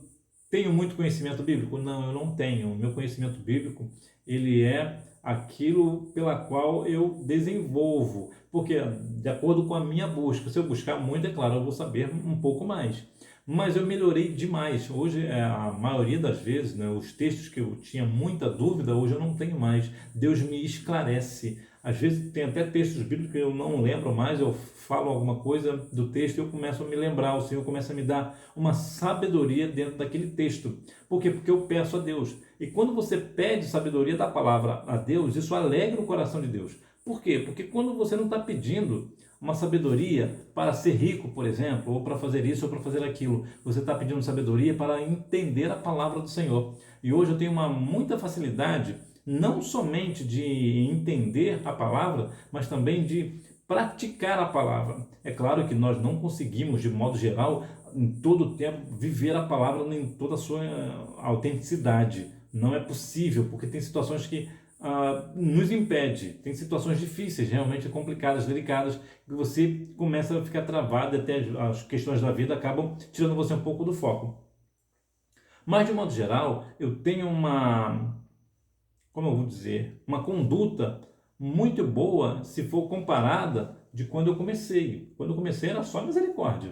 tenho muito conhecimento bíblico? Não, eu não tenho. O meu conhecimento bíblico, ele é aquilo pela qual eu desenvolvo. Porque, de acordo com a minha busca, se eu buscar muito, é claro, eu vou saber um pouco mais. Mas eu melhorei demais. Hoje, a maioria das vezes, né, os textos que eu tinha muita dúvida, hoje eu não tenho mais. Deus me esclarece. Às vezes tem até textos bíblicos que eu não lembro mais, eu falo alguma coisa do texto e eu começo a me lembrar, o Senhor começa a me dar uma sabedoria dentro daquele texto. Por quê? Porque eu peço a Deus. E quando você pede sabedoria da palavra a Deus, isso alegra o coração de Deus. Por quê? Porque quando você não está pedindo uma sabedoria para ser rico, por exemplo, ou para fazer isso ou para fazer aquilo, você está pedindo sabedoria para entender a palavra do Senhor. E hoje eu tenho muita facilidade não somente de entender a palavra, mas também de praticar a palavra. É claro que nós não conseguimos, de modo geral, em todo o tempo, viver a palavra em toda a sua autenticidade. Não é possível, porque tem situações que nos impede, tem situações difíceis, realmente complicadas, delicadas, que você começa a ficar travado, até as questões da vida acabam tirando você um pouco do foco. Mas, de modo geral, eu tenho como eu vou dizer, uma conduta muito boa se for comparada de quando eu comecei. Quando eu comecei era só misericórdia.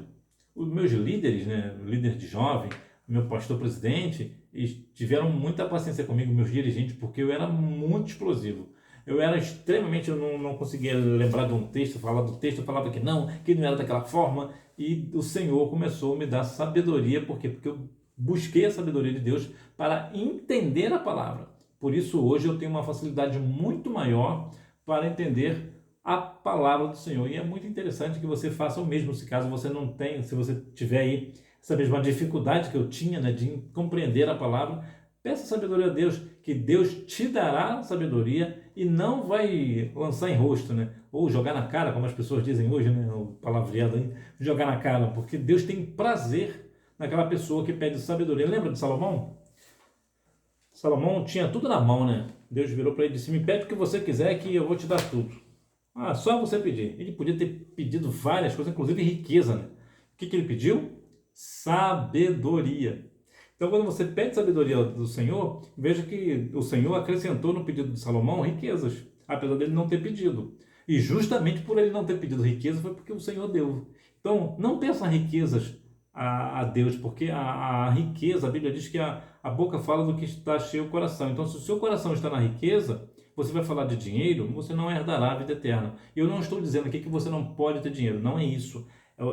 Os meus líderes, né, o líder de jovem, meu pastor presidente, eles tiveram muita paciência comigo, meus dirigentes, porque eu era muito explosivo. Eu era extremamente, eu não conseguia lembrar de um texto, falar do texto, eu falava que não era daquela forma, e o Senhor começou a me dar sabedoria, por quê? Porque eu busquei a sabedoria de Deus para entender a palavra. Por isso, hoje eu tenho uma facilidade muito maior para entender a palavra do Senhor. E é muito interessante que você faça o mesmo, se caso você não tenha, se você tiver aí essa mesma dificuldade que eu tinha, né, de compreender a palavra, peça sabedoria a Deus, que Deus te dará sabedoria e não vai lançar em rosto, né? Ou jogar na cara, como as pessoas dizem hoje, né? O palavreado aí, jogar na cara, porque Deus tem prazer naquela pessoa que pede sabedoria. Lembra de Salomão? Salomão tinha tudo na mão, né? Deus virou para ele e disse: me pede o que você quiser que eu vou te dar tudo. Só você pedir. Ele podia ter pedido várias coisas, inclusive riqueza, né? O que ele pediu? Sabedoria. Então, quando você pede sabedoria do Senhor, veja que o Senhor acrescentou no pedido de Salomão riquezas, apesar dele não ter pedido. E justamente por ele não ter pedido riqueza foi porque o Senhor deu. Então, não peça riquezas a Deus, porque a riqueza, a Bíblia diz que a boca fala do que está cheio o coração. Então, se o seu coração está na riqueza, você vai falar de dinheiro, você não herdará a vida eterna. Eu não estou dizendo aqui que você não pode ter dinheiro, não é isso.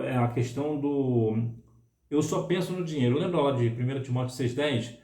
É a questão eu só penso no dinheiro. Lembra lá de 1 Timóteo 6,10?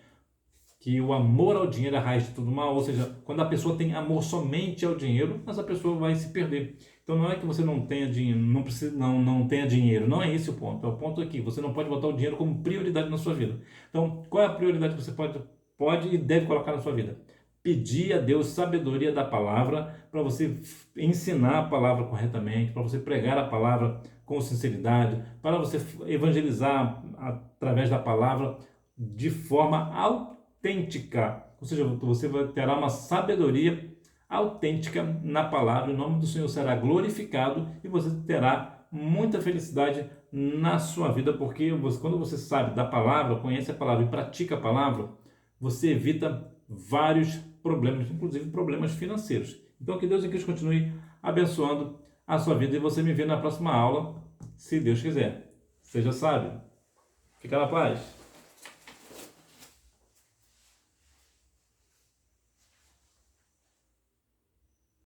Que o amor ao dinheiro é a raiz de tudo mal, ou seja, quando a pessoa tem amor somente ao dinheiro, essa pessoa vai se perder. Então não é que você não tenha dinheiro, não tenha dinheiro, não é esse o ponto. É o ponto aqui, você não pode botar o dinheiro como prioridade na sua vida. Então, qual é a prioridade que você pode e deve colocar na sua vida? Pedir a Deus sabedoria da palavra para você ensinar a palavra corretamente, para você pregar a palavra com sinceridade, para você evangelizar através da palavra de forma autêntica, ou seja, você terá uma sabedoria autêntica na palavra, o nome do Senhor será glorificado e você terá muita felicidade na sua vida, porque quando você sabe da palavra, conhece a palavra e pratica a palavra, você evita vários problemas, inclusive problemas financeiros. Então que Deus em Cristo continue abençoando a sua vida e você me vê na próxima aula, se Deus quiser. Seja sábio. Fica na paz.